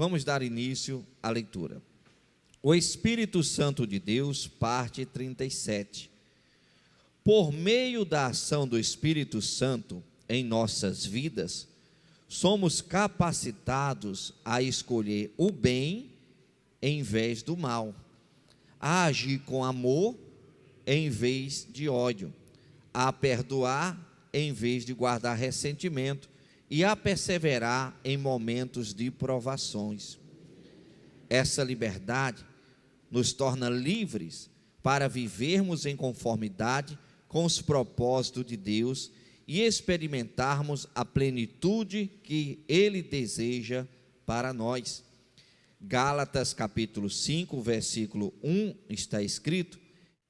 Vamos dar início à leitura. O Espírito Santo de Deus, parte 37. Por meio da ação do Espírito Santo em nossas vidas, somos capacitados a escolher o bem em vez do mal, a agir com amor em vez de ódio, a perdoar em vez de guardar ressentimento e a perseverar em momentos de provações. Essa liberdade nos torna livres para vivermos em conformidade com os propósitos de Deus e experimentarmos a plenitude que Ele deseja para nós. Gálatas capítulo 5, versículo 1 está escrito: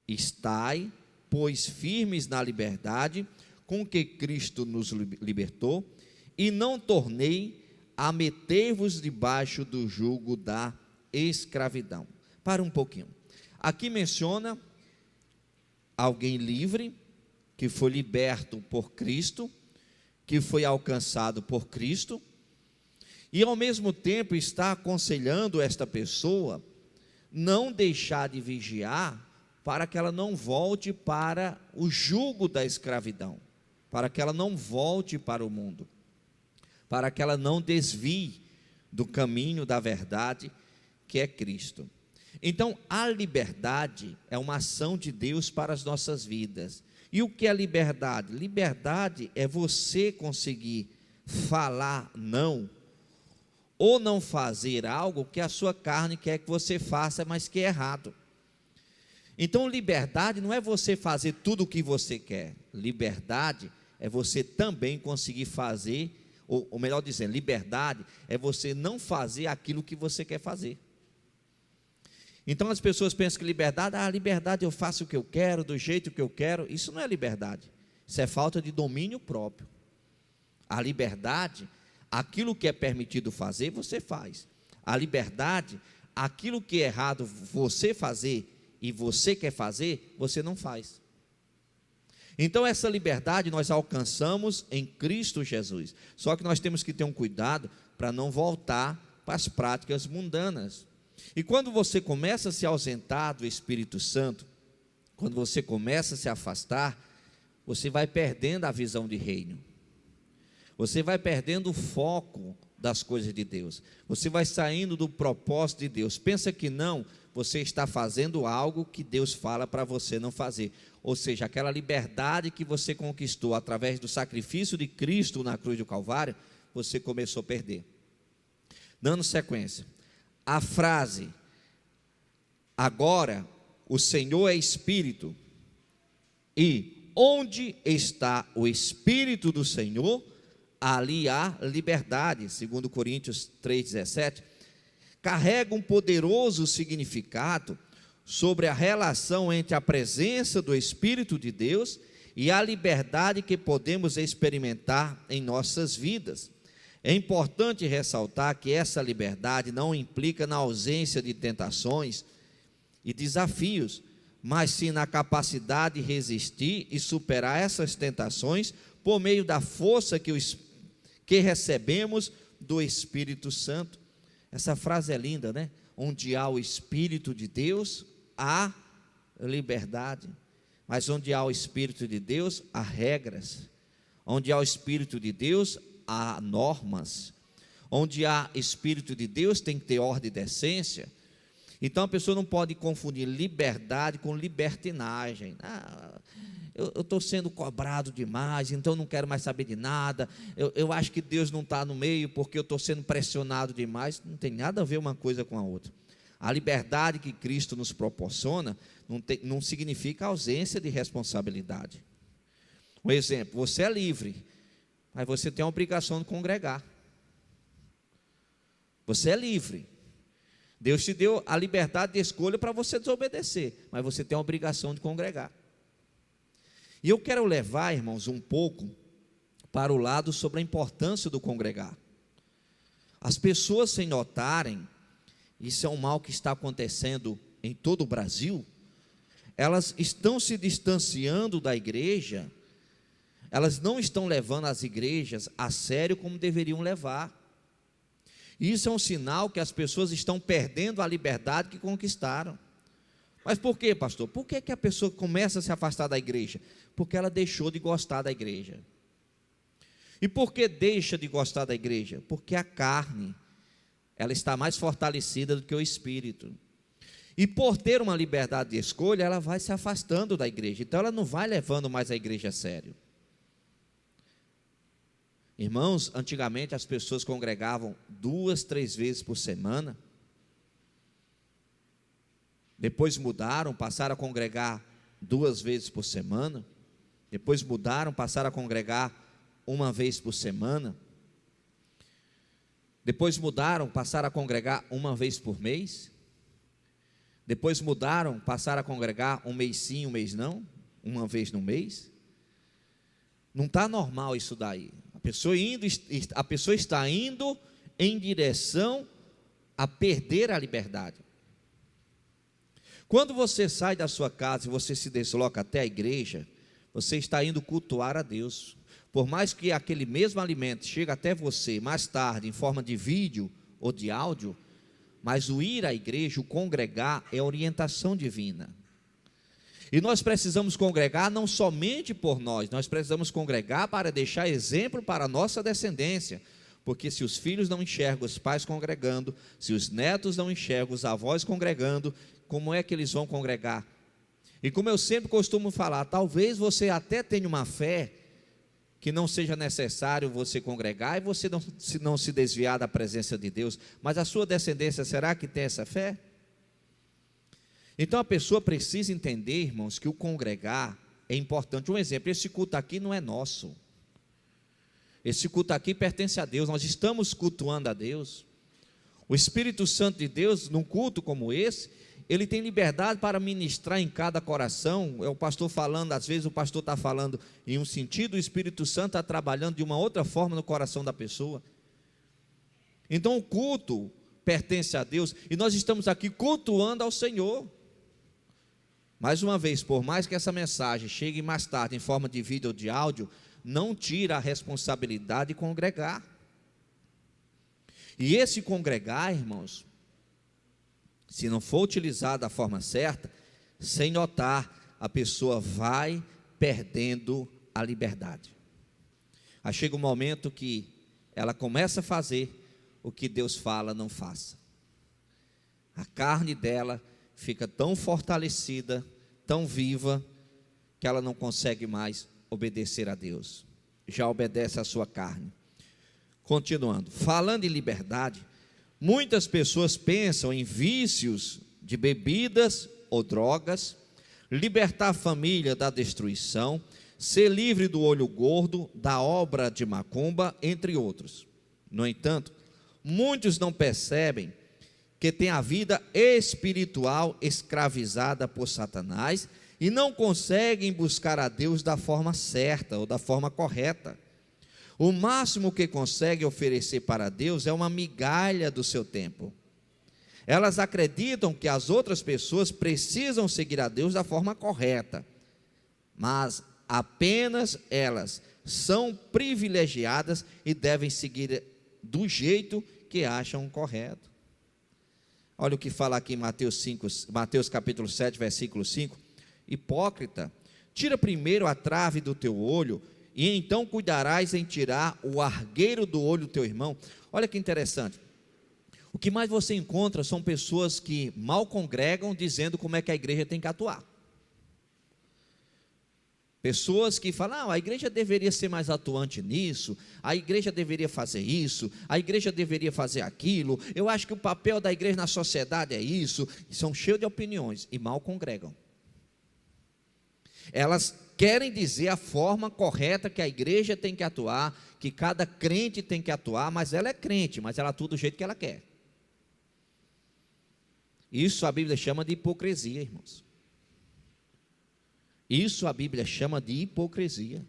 estai, pois, firmes na liberdade com que Cristo nos libertou, e não tornei a meter-vos debaixo do jugo da escravidão. Para um pouquinho. Aqui menciona alguém livre, que foi liberto por Cristo, que foi alcançado por Cristo, e ao mesmo tempo está aconselhando esta pessoa não deixar de vigiar, para que ela não volte para o jugo da escravidão, para que ela não volte para o mundo, para que ela não desvie do caminho da verdade, que é Cristo. Então, a liberdade é uma ação de Deus para as nossas vidas. E o que é liberdade? Liberdade é você conseguir falar não, ou não fazer algo que a sua carne quer que você faça, mas que é errado. Então, liberdade não é você fazer tudo o que você quer. Liberdade é você também conseguir fazer, ou melhor dizendo, liberdade é você não fazer aquilo que você quer fazer. Então as pessoas pensam que liberdade eu faço o que eu quero, do jeito que eu quero. Isso não é liberdade, isso é falta de domínio próprio. A liberdade, aquilo que é permitido fazer, você faz. A liberdade, aquilo que é errado você fazer e você quer fazer, você não faz. Então essa liberdade nós alcançamos em Cristo Jesus. Só que nós temos que ter um cuidado para não voltar para as práticas mundanas. E quando você começa a se ausentar do Espírito Santo, quando você começa a se afastar, você vai perdendo a visão de reino, você vai perdendo o foco das coisas de Deus, você vai saindo do propósito de Deus. Pensa que não, você está fazendo algo que Deus fala para você não fazer, ou seja, aquela liberdade que você conquistou através do sacrifício de Cristo na cruz do Calvário, você começou a perder. Dando sequência, a frase, agora o Senhor é Espírito, e onde está o Espírito do Senhor, ali há liberdade, segundo Coríntios 3,17, carrega um poderoso significado sobre a relação entre a presença do Espírito de Deus e a liberdade que podemos experimentar em nossas vidas. É importante ressaltar que essa liberdade não implica na ausência de tentações e desafios, mas sim na capacidade de resistir e superar essas tentações por meio da força que recebemos do Espírito Santo. Essa frase é linda, né? Onde há o Espírito de Deus, há liberdade. Mas onde há o Espírito de Deus, há regras. Onde há o Espírito de Deus, há normas. Onde há Espírito de Deus, tem que ter ordem e decência. Então a pessoa não pode confundir liberdade com libertinagem. Eu estou sendo cobrado demais, então não quero mais saber de nada. Eu acho que Deus não está no meio porque eu estou sendo pressionado demais. Não tem nada a ver uma coisa com a outra. A liberdade que Cristo nos proporciona não significa ausência de responsabilidade. Um exemplo, você é livre, mas você tem a obrigação de congregar. Você é livre. Deus te deu a liberdade de escolha para você desobedecer, mas você tem a obrigação de congregar. E eu quero levar, irmãos, um pouco para o lado sobre a importância do congregar. As pessoas, sem notarem, isso é um mal que está acontecendo em todo o Brasil, elas estão se distanciando da igreja, elas não estão levando as igrejas a sério como deveriam levar. Isso é um sinal que as pessoas estão perdendo a liberdade que conquistaram. Mas por quê, pastor? Por que que a pessoa começa a se afastar da igreja? Porque ela deixou de gostar da igreja. E por que deixa de gostar da igreja? Porque a carne, ela está mais fortalecida do que o espírito. E por ter uma liberdade de escolha, ela vai se afastando da igreja. Então ela não vai levando mais a igreja a sério. Irmãos, antigamente as pessoas congregavam 2, 3 vezes por semana. Depois mudaram, passaram a congregar 2 vezes por semana. Depois mudaram, passaram a congregar 1 vez por semana. Depois mudaram, passaram a congregar 1 vez por mês. Depois mudaram, passaram a congregar 1 mês sim, 1 mês não, 1 vez no mês. Não está normal isso daí. A pessoa está indo em direção a perder a liberdade. Quando você sai da sua casa e você se desloca até a igreja, você está indo cultuar a Deus. Por mais que aquele mesmo alimento chegue até você mais tarde em forma de vídeo ou de áudio, mas o ir à igreja, o congregar, é orientação divina. E nós precisamos congregar não somente por nós precisamos congregar para deixar exemplo para a nossa descendência. Porque se os filhos não enxergam os pais congregando, se os netos não enxergam os avós congregando, como é que eles vão congregar? E como eu sempre costumo falar, talvez você até tenha uma fé que não seja necessário você congregar e você não se desviar da presença de Deus, mas a sua descendência, será que tem essa fé? Então a pessoa precisa entender, irmãos, que o congregar é importante. Um exemplo, esse culto aqui não é nosso. Esse culto aqui pertence a Deus, nós estamos cultuando a Deus. O Espírito Santo de Deus, num culto como esse, ele tem liberdade para ministrar em cada coração. É o pastor falando, às vezes o pastor está falando em um sentido, o Espírito Santo está trabalhando de uma outra forma no coração da pessoa. Então o culto pertence a Deus e nós estamos aqui cultuando ao Senhor. Mais uma vez, por mais que essa mensagem chegue mais tarde em forma de vídeo ou de áudio, não tira a responsabilidade de congregar. E esse congregar, irmãos, se não for utilizado da forma certa, sem notar, a pessoa vai perdendo a liberdade. Aí chega um momento que ela começa a fazer o que Deus fala, não faça. A carne dela fica tão fortalecida, tão viva, que ela não consegue mais obedecer a Deus. Já obedece à sua carne. Continuando, falando em liberdade, muitas pessoas pensam em vícios de bebidas ou drogas, libertar a família da destruição, ser livre do olho gordo, da obra de macumba, entre outros. No entanto, muitos não percebem que tem a vida espiritual escravizada por Satanás e não conseguem buscar a Deus da forma certa ou da forma correta. O máximo que conseguem oferecer para Deus é uma migalha do seu tempo. Elas acreditam que as outras pessoas precisam seguir a Deus da forma correta, mas apenas elas são privilegiadas e devem seguir do jeito que acham correto. Olha o que fala aqui em Mateus capítulo 7, versículo 5. Hipócrita, tira primeiro a trave do teu olho, e então cuidarás em tirar o argueiro do olho do teu irmão. Olha que interessante. O que mais você encontra são pessoas que mal congregam, dizendo como é que a igreja tem que atuar. Pessoas que falam, a igreja deveria ser mais atuante nisso, a igreja deveria fazer isso, a igreja deveria fazer aquilo, eu acho que o papel da igreja na sociedade é isso. São cheios de opiniões e mal congregam. Elas querem dizer a forma correta que a igreja tem que atuar, que cada crente tem que atuar, mas ela é crente, mas ela atua do jeito que ela quer. Isso a Bíblia chama de hipocrisia, irmãos. Isso a Bíblia chama de hipocrisia.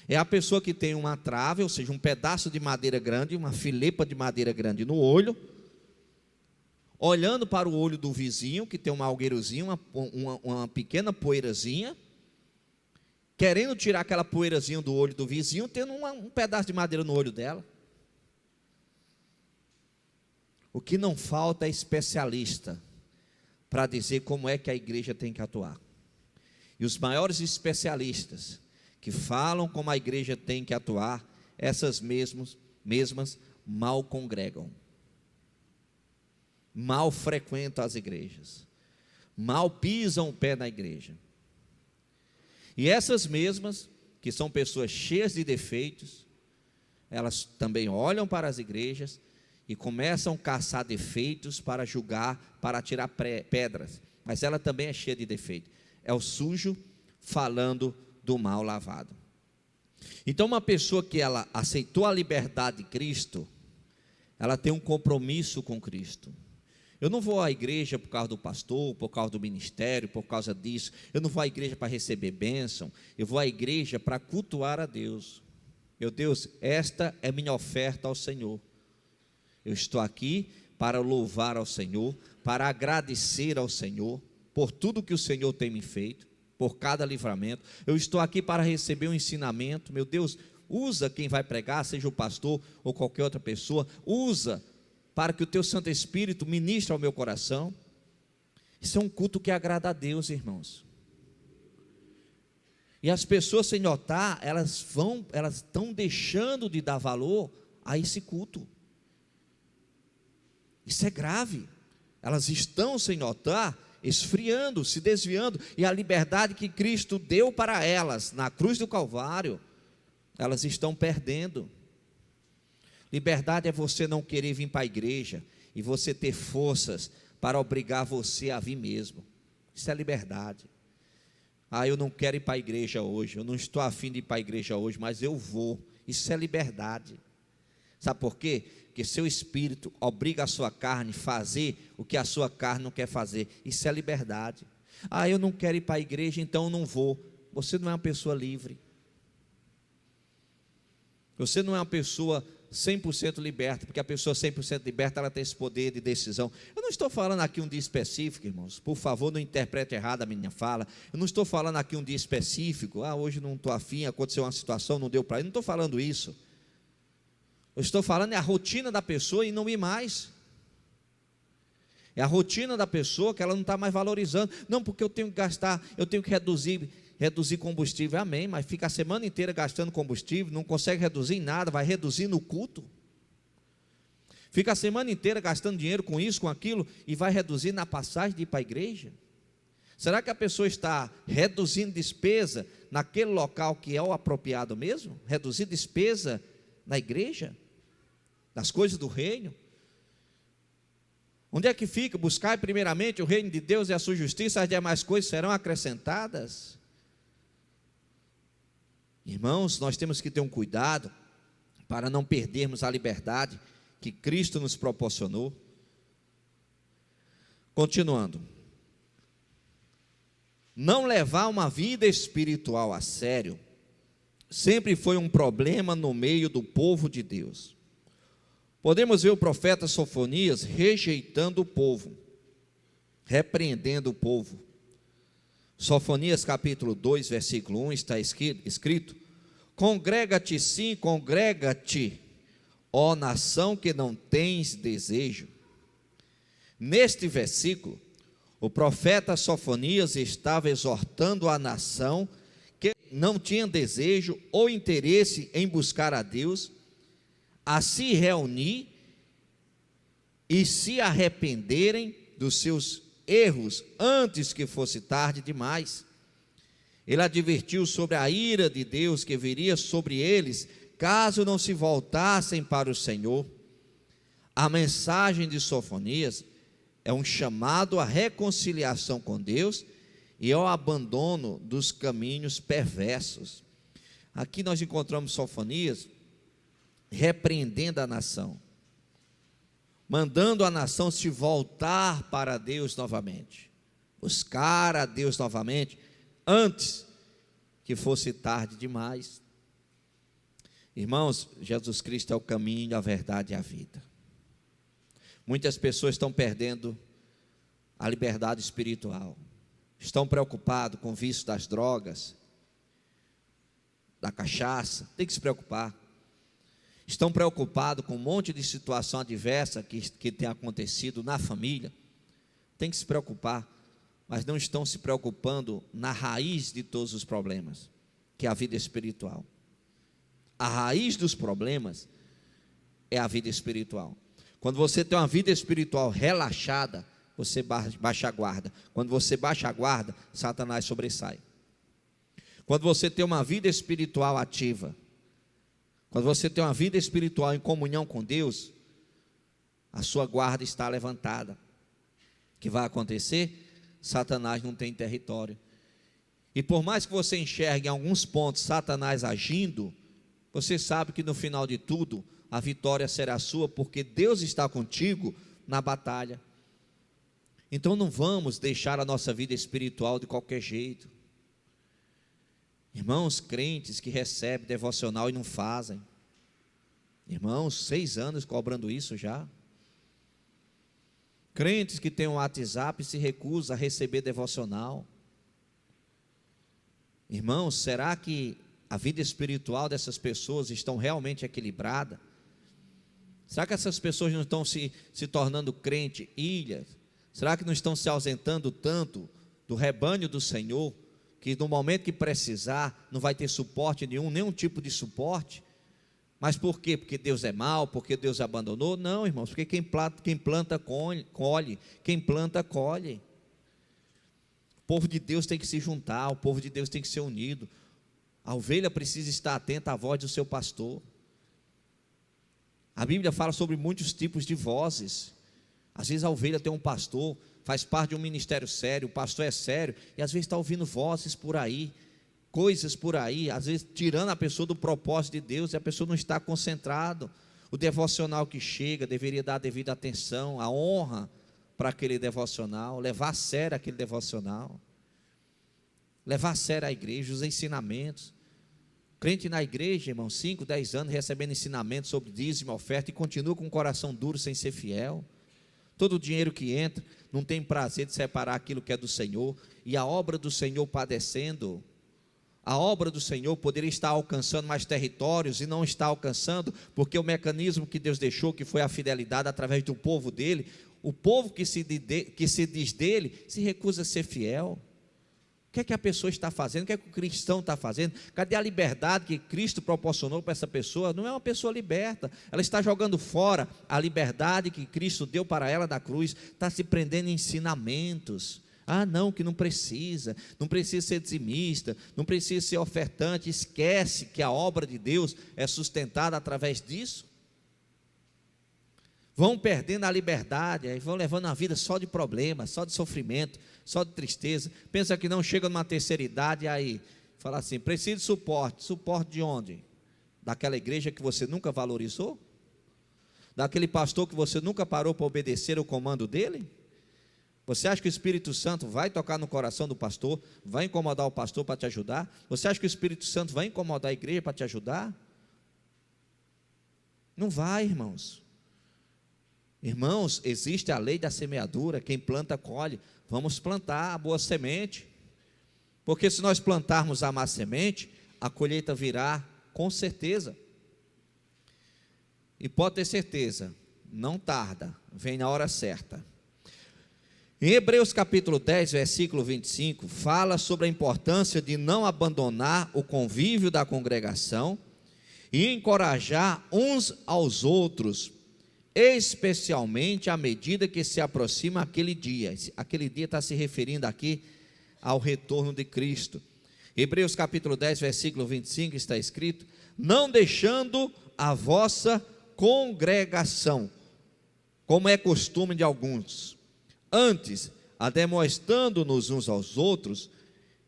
É a pessoa que tem uma trave, ou seja, um pedaço de madeira grande, uma filepa de madeira grande no olho, olhando para o olho do vizinho, que tem um algueirozinho, uma pequena poeirazinha, querendo tirar aquela poeirazinha do olho do vizinho, tendo um pedaço de madeira no olho dela. O que não falta é especialista para dizer como é que a igreja tem que atuar. E os maiores especialistas que falam como a igreja tem que atuar, essas mesmas mal congregam, mal frequentam as igrejas, mal pisam o pé na igreja. E essas mesmas, que são pessoas cheias de defeitos, elas também olham para as igrejas e começam a caçar defeitos para julgar, para tirar pedras, mas ela também é cheia de defeitos. É o sujo falando do mal lavado. Então, uma pessoa que ela aceitou a liberdade de Cristo, ela tem um compromisso com Cristo. Eu não vou à igreja por causa do pastor, por causa do ministério, por causa disso. Eu não vou à igreja para receber bênção. Eu vou à igreja para cultuar a Deus. Meu Deus, esta é minha oferta ao Senhor. Eu estou aqui para louvar ao Senhor, para agradecer ao Senhor por tudo que o Senhor tem me feito, por cada livramento. Eu estou aqui para receber um ensinamento. Meu Deus, usa quem vai pregar, seja o pastor ou qualquer outra pessoa, usa para que o teu Santo Espírito ministre ao meu coração. Isso é um culto que agrada a Deus, irmãos. E as pessoas, sem notar, elas estão deixando de dar valor a esse culto. Isso é grave. Elas estão, sem notar, esfriando, se desviando, e a liberdade que Cristo deu para elas na cruz do Calvário, elas estão perdendo. Liberdade é você não querer vir para a igreja e você ter forças para obrigar você a vir mesmo. Isso é liberdade. Eu não quero ir para a igreja hoje, eu não estou afim de ir para a igreja hoje, mas eu vou. Isso é liberdade. Sabe por quê? Porque seu espírito obriga a sua carne a fazer o que a sua carne não quer fazer. Isso é liberdade. Eu não quero ir para a igreja, então eu não vou. Você não é uma pessoa livre. Você não é uma pessoa 100% liberta, porque a pessoa 100% liberta, ela tem esse poder de decisão. Eu não estou falando aqui um dia específico, irmãos, por favor, não interprete errado a minha fala. Eu não estou falando aqui um dia específico, hoje não estou afim, aconteceu uma situação, não deu para ir. Não estou falando isso. Eu estou falando é a rotina da pessoa e não ir mais. É a rotina da pessoa que ela não está mais valorizando. Não, porque eu tenho que gastar, eu tenho que reduzir combustível, amém, mas fica a semana inteira gastando combustível, não consegue reduzir em nada, vai reduzir no culto. Fica a semana inteira gastando dinheiro com isso, com aquilo, e vai reduzir na passagem de ir para a igreja. Será que a pessoa está reduzindo despesa naquele local que é o apropriado mesmo? Reduzir despesa na igreja? Das coisas do reino? Onde é que fica? Buscar primeiramente o reino de Deus e a sua justiça, as demais coisas serão acrescentadas. Irmãos, nós temos que ter um cuidado para não perdermos a liberdade que Cristo nos proporcionou. Continuando. Não levar uma vida espiritual a sério sempre foi um problema no meio do povo de Deus. Podemos ver o profeta Sofonias rejeitando o povo, repreendendo o povo. Sofonias capítulo 2, versículo 1 está escrito: congrega-te sim, congrega-te, ó nação que não tens desejo. Neste versículo, o profeta Sofonias estava exortando a nação que não tinha desejo ou interesse em buscar a Deus, a se reunir e se arrependerem dos seus erros antes que fosse tarde demais. Ele advertiu sobre a ira de Deus que viria sobre eles caso não se voltassem para o Senhor. A mensagem de Sofonias é um chamado à reconciliação com Deus e ao abandono dos caminhos perversos. Aqui nós encontramos Sofonias repreendendo a nação, mandando a nação se voltar para Deus novamente, buscar a Deus novamente, antes que fosse tarde demais. Irmãos, Jesus Cristo é o caminho, a verdade e a vida. Muitas pessoas estão perdendo a liberdade espiritual, estão preocupados com o vício das drogas, da cachaça. Tem que se preocupar. estão preocupados com um monte de situação adversa que tem acontecido na família. Tem que se preocupar, mas não estão se preocupando na raiz de todos os problemas, que é a vida espiritual. A raiz dos problemas é a vida espiritual. Quando você tem uma vida espiritual relaxada, você baixa a guarda. Quando você baixa a guarda, Satanás sobressai. Quando você tem uma vida espiritual ativa, quando você tem uma vida espiritual em comunhão com Deus, a sua guarda está levantada. O que vai acontecer? Satanás não tem território. E por mais que você enxergue em alguns pontos Satanás agindo, você sabe que no final de tudo, a vitória será sua, porque Deus está contigo na batalha. Então não vamos deixar a nossa vida espiritual de qualquer jeito. Irmãos, crentes que recebem devocional e não fazem. Irmãos, 6 anos cobrando isso já. Crentes que têm um WhatsApp e se recusam a receber devocional. Irmãos, será que a vida espiritual dessas pessoas estão realmente equilibrada? Será que essas pessoas não estão se tornando crente ilhas? Será que não estão se ausentando tanto do rebanho do Senhor, que no momento que precisar, não vai ter suporte nenhum tipo de suporte? Mas por quê? Porque Deus é mau, porque Deus abandonou? Não, irmãos, porque quem planta colhe, quem planta colhe. O povo de Deus tem que se juntar, o povo de Deus tem que ser unido. A ovelha precisa estar atenta à voz do seu pastor. A Bíblia fala sobre muitos tipos de vozes. Às vezes a ovelha tem um pastor, faz parte de um ministério sério, o pastor é sério, e às vezes está ouvindo vozes por aí, coisas por aí, às vezes tirando a pessoa do propósito de Deus, e a pessoa não está concentrada. O devocional que chega deveria dar a devida atenção, a honra para aquele devocional, levar a sério aquele devocional, levar a sério a igreja, os ensinamentos. Crente na igreja, irmão, 5, 10 anos recebendo ensinamentos sobre dízimo, oferta, e continua com o coração duro sem ser fiel. Todo o dinheiro que entra, não tem prazer de separar aquilo que é do Senhor, e a obra do Senhor padecendo. A obra do Senhor poderia estar alcançando mais territórios, e não está alcançando, porque o mecanismo que Deus deixou, que foi a fidelidade através do povo dele, o povo que se diz dele, se recusa a ser fiel. O que é que a pessoa está fazendo? O que é que o cristão está fazendo? Cadê a liberdade que Cristo proporcionou para essa pessoa? Não é uma pessoa liberta, ela está jogando fora a liberdade que Cristo deu para ela da cruz, está se prendendo em ensinamentos. Ah, não, que não precisa ser dizimista, não precisa ser ofertante. Esquece que a obra de Deus é sustentada através disso. Vão perdendo a liberdade, aí vão levando a vida só de problemas, só de sofrimento, só de tristeza. Pensa que não chega numa terceira idade, aí fala assim: preciso de suporte. Suporte de onde? Daquela igreja que você nunca valorizou? Daquele pastor que você nunca parou para obedecer o comando dele? Você acha que o Espírito Santo vai tocar no coração do pastor, vai incomodar o pastor para te ajudar? Você acha que o Espírito Santo vai incomodar a igreja para te ajudar? Não vai, irmãos. Irmãos, existe a lei da semeadura, quem planta colhe. Vamos plantar a boa semente, porque se nós plantarmos a má semente, a colheita virá com certeza. E pode ter certeza, não tarda, vem na hora certa. Em Hebreus capítulo 10, versículo 25, fala sobre a importância de não abandonar o convívio da congregação e encorajar uns aos outros, especialmente à medida que se aproxima aquele dia. Aquele dia está se referindo aqui ao retorno de Cristo. Hebreus capítulo 10, versículo 25 está escrito: não deixando a vossa congregação, como é costume de alguns, antes ademoestando-nos uns aos outros,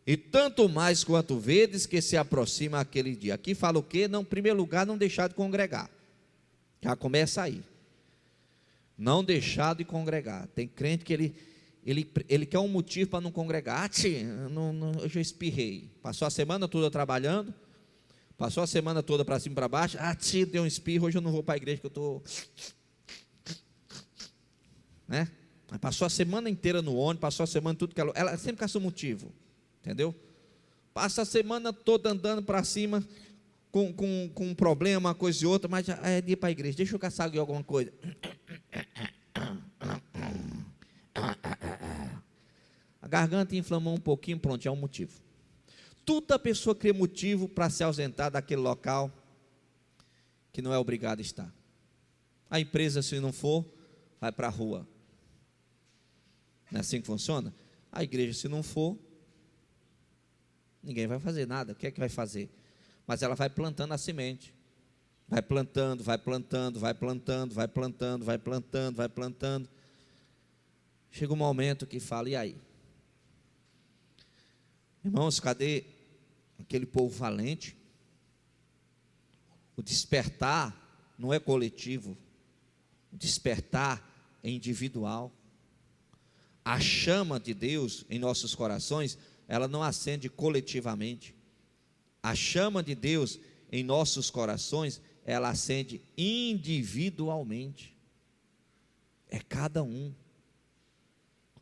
e tanto mais quanto vedes que se aproxima aquele dia. Aqui fala o quê? Não, em primeiro lugar, não deixar de congregar. Já começa aí. Não deixar de congregar. Tem crente que ele quer um motivo para não congregar. Hoje eu espirrei. Passou a semana toda trabalhando, passou a semana toda para cima e para baixo. Deu um espirro, hoje eu não vou para a igreja que eu estou... Né? Passou a semana inteira no ônibus, passou a semana tudo que ela sempre caça um motivo, entendeu? Passa a semana toda andando para cima, com um problema, uma coisa e outra, mas é de ir para a igreja. Deixa eu caçar aqui alguma coisa. A garganta inflamou um pouquinho, pronto, já é um motivo. Toda pessoa cria motivo para se ausentar daquele local que não é obrigado a estar. A empresa, se não for, vai para a rua. Não é assim que funciona? A igreja, se não for, ninguém vai fazer nada. O que é que vai fazer? Mas ela vai plantando a semente. Vai plantando, vai plantando, vai plantando, vai plantando, vai plantando, vai plantando. Chega um momento que fala, e aí? Irmãos, cadê aquele povo valente? O despertar não é coletivo. O despertar é individual. A chama de Deus em nossos corações, ela não acende coletivamente. A chama de Deus em nossos corações, ela acende individualmente. É cada um.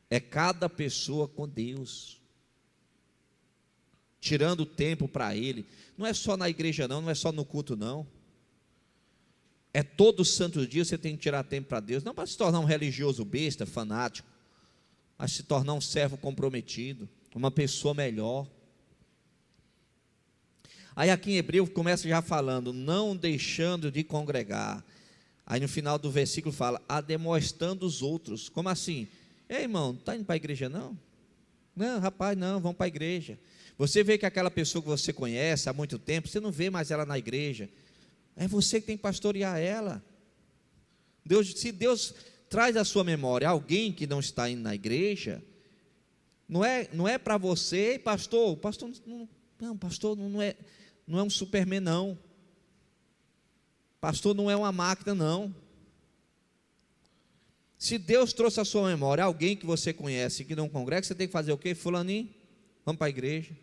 É cada pessoa com Deus. Tirando tempo para Ele. Não é só na igreja não, não é só no culto não. É todo santo dia você tem que tirar tempo para Deus. Não para se tornar um religioso besta, fanático, mas se tornar um servo comprometido, uma pessoa melhor. Aí aqui em Hebreu começa já falando, não deixando de congregar. Aí no final do versículo fala, ademoestando os outros. Como assim? Ei, irmão, não está indo para a igreja não? Não, rapaz, não, vamos para a igreja. Você vê que aquela pessoa que você conhece há muito tempo, você não vê mais ela na igreja. É você que tem que pastorear ela. Se Deus traz à sua memória alguém que não está indo na igreja, não é para você, pastor não é um superman não. Pastor não é uma máquina não. Se Deus trouxe à sua memória alguém que você conhece que não congrega, você tem que fazer o quê? Fulaninho, vamos para a igreja.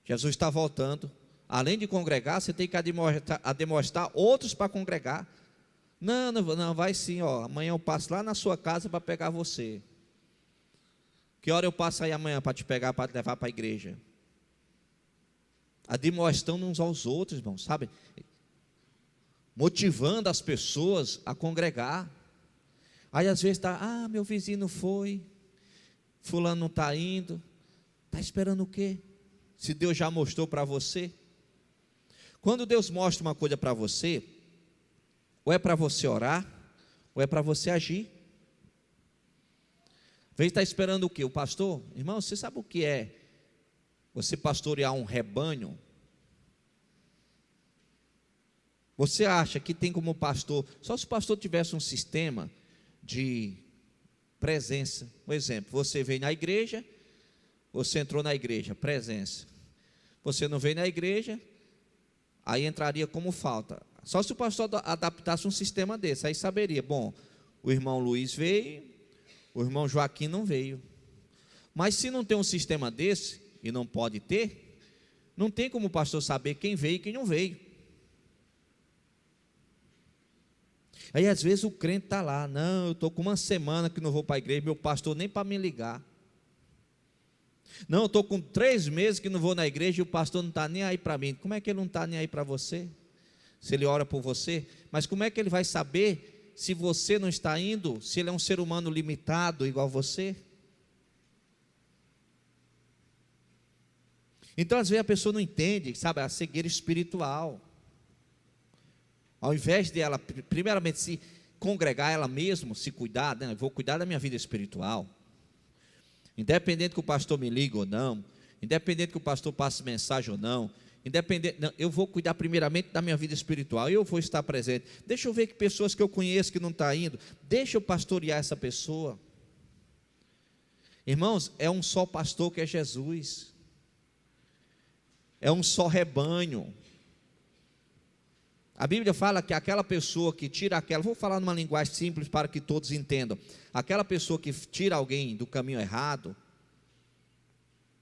Jesus está voltando. Além de congregar, você tem que demonstrar outros para congregar. Não, vai sim, ó. Amanhã eu passo lá na sua casa para pegar você. Que hora eu passo aí amanhã para te pegar, para te levar para a igreja? Demonstrando uns aos outros, irmãos, sabe? Motivando as pessoas a congregar. Aí às vezes está, meu vizinho não foi, fulano não está indo. Está esperando o quê? Se Deus já mostrou para você. Quando Deus mostra uma coisa para você, ou é para você orar, ou é para você agir. Vem estar esperando o quê? O pastor? Irmão, você sabe o que é você pastorear um rebanho? Você acha que tem como pastor, só se o pastor tivesse um sistema de presença. Um exemplo, você veio na igreja, você entrou na igreja, presença. Você não veio na igreja, aí entraria como falta. Só se o pastor adaptasse um sistema desse, aí saberia, bom, o irmão Luiz veio, o irmão Joaquim não veio. Mas se não tem um sistema desse, e não pode ter, não tem como o pastor saber quem veio e quem não veio. Aí às vezes o crente está lá, não, eu estou com uma semana que não vou para a igreja, meu pastor nem para me ligar. Não, eu estou com 3 meses que não vou na igreja e o pastor não está nem aí para mim. Como é que ele não está nem aí para você? Se ele ora por você, mas como é que ele vai saber se você não está indo, se ele é um ser humano limitado igual você? Então às vezes a pessoa não entende, sabe, a cegueira espiritual. Ao invés de ela, primeiramente, se congregar ela mesma, se cuidar, né? Eu vou cuidar da minha vida espiritual. Independente que o pastor me ligue ou não, independente que o pastor passe mensagem ou não, eu vou cuidar primeiramente da minha vida espiritual, eu vou estar presente. Deixa eu ver que pessoas que eu conheço que não estão indo, deixa eu pastorear essa pessoa. Irmãos, é um só pastor que é Jesus, é um só rebanho. A Bíblia fala que aquela pessoa que tira vou falar numa linguagem simples para que todos entendam, aquela pessoa que tira alguém do caminho errado,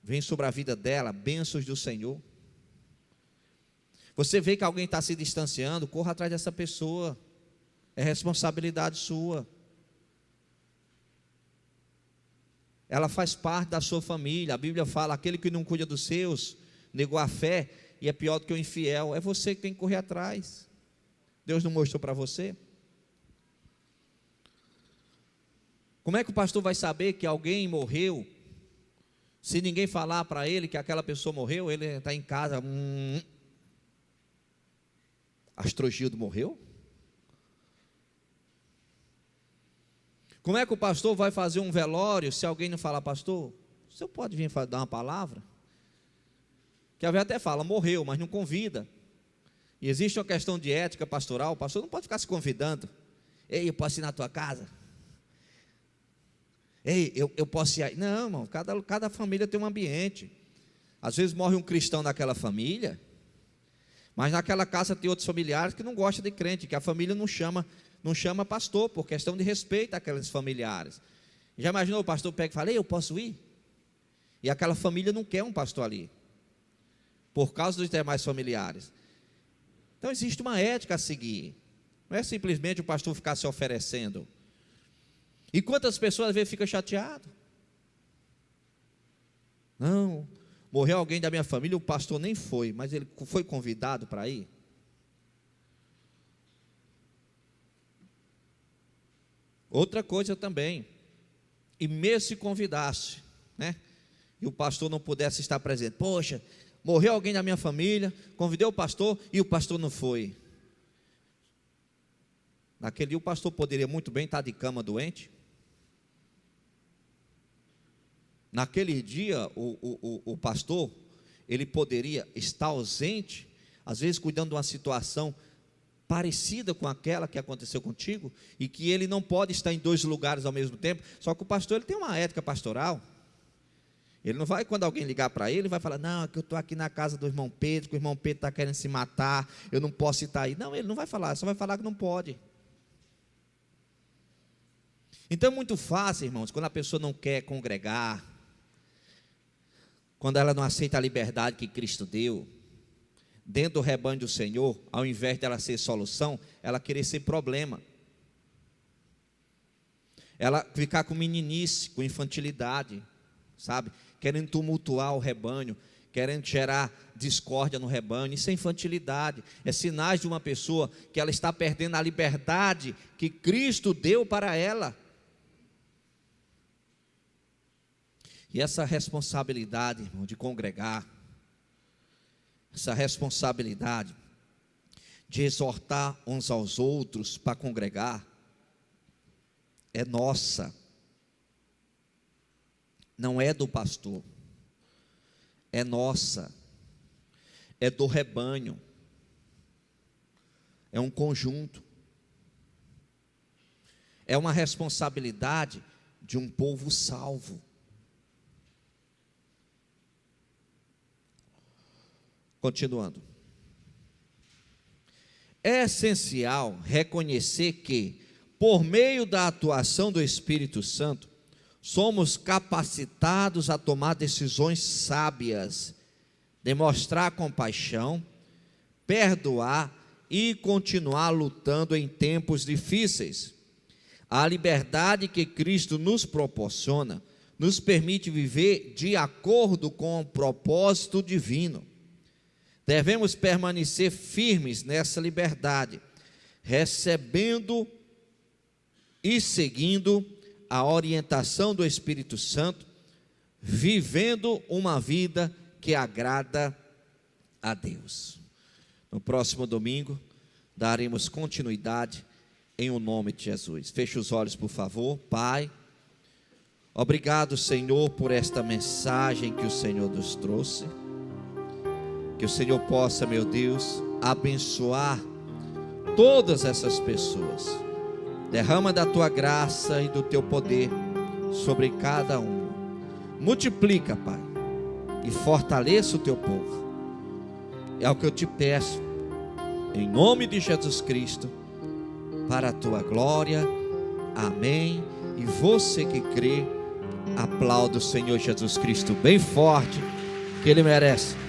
vem sobre a vida dela bênçãos do Senhor. Você vê que alguém está se distanciando, corra atrás dessa pessoa, é responsabilidade sua. Ela faz parte da sua família. A Bíblia fala, aquele que não cuida dos seus, negou a fé, e é pior do que o infiel. É você que tem que correr atrás. Deus não mostrou para você? Como é que o pastor vai saber que alguém morreu, se ninguém falar para ele que aquela pessoa morreu? Ele está em casa, Astrogildo morreu? Como é que o pastor vai fazer um velório se alguém não falar, pastor, o senhor pode vir dar uma palavra? Que a vezes até fala, morreu, mas não convida. E existe uma questão de ética pastoral, o pastor não pode ficar se convidando. Ei, eu posso ir na tua casa? Ei, eu posso ir aí? Não, irmão, cada família tem um ambiente. Às vezes morre um cristão naquela família, mas naquela casa tem outros familiares que não gostam de crente, que a família não chama pastor, por questão de respeito àqueles familiares. Já imaginou o pastor pega e fala, ei, eu posso ir? E aquela família não quer um pastor ali, por causa dos demais familiares. Então existe uma ética a seguir. Não é simplesmente o pastor ficar se oferecendo. E quantas pessoas às vezes ficam chateadas? Não, morreu alguém da minha família, o pastor nem foi, mas ele foi convidado para ir. Outra coisa também, e mesmo se convidasse, né, e o pastor não pudesse estar presente, poxa, morreu alguém da minha família, convidei o pastor e o pastor não foi. Naquele dia o pastor poderia muito bem estar de cama doente. Naquele dia o pastor, ele poderia estar ausente, às vezes cuidando de uma situação parecida com aquela que aconteceu contigo, e que ele não pode estar em dois lugares ao mesmo tempo. Só que o pastor, ele tem uma ética pastoral. Ele não vai, quando alguém ligar para ele, vai falar, não, é que eu estou aqui na casa do irmão Pedro, que o irmão Pedro está querendo se matar, eu não posso estar aí. Não, ele não vai falar, só vai falar que não pode. Então é muito fácil, irmãos, quando a pessoa não quer congregar, quando ela não aceita a liberdade que Cristo deu, dentro do rebanho do Senhor, ao invés dela ser solução, ela querer ser problema. Ela ficar com meninice, com infantilidade, sabe? Querendo tumultuar o rebanho, querendo gerar discórdia no rebanho. Isso é infantilidade, é sinais de uma pessoa que ela está perdendo a liberdade que Cristo deu para ela. E essa responsabilidade, irmão, de congregar, essa responsabilidade de exortar uns aos outros para congregar, é nossa. Não é do pastor, é nossa, é do rebanho, é um conjunto, é uma responsabilidade de um povo salvo. Continuando, é essencial reconhecer que, por meio da atuação do Espírito Santo, somos capacitados a tomar decisões sábias, demonstrar compaixão, perdoar e continuar lutando em tempos difíceis. A liberdade que Cristo nos proporciona nos permite viver de acordo com o propósito divino. Devemos permanecer firmes nessa liberdade, recebendo e seguindo a orientação do Espírito Santo, vivendo uma vida que agrada a Deus. No próximo domingo, daremos continuidade em o nome de Jesus. Feche os olhos, por favor. Pai, obrigado, Senhor, por esta mensagem que o Senhor nos trouxe. Que o Senhor possa, meu Deus, abençoar todas essas pessoas. Derrama da tua graça e do teu poder sobre cada um. Multiplica, Pai, e fortaleça o teu povo. É o que eu te peço, em nome de Jesus Cristo, para a tua glória. Amém. E você que crê, aplauda o Senhor Jesus Cristo bem forte, que Ele merece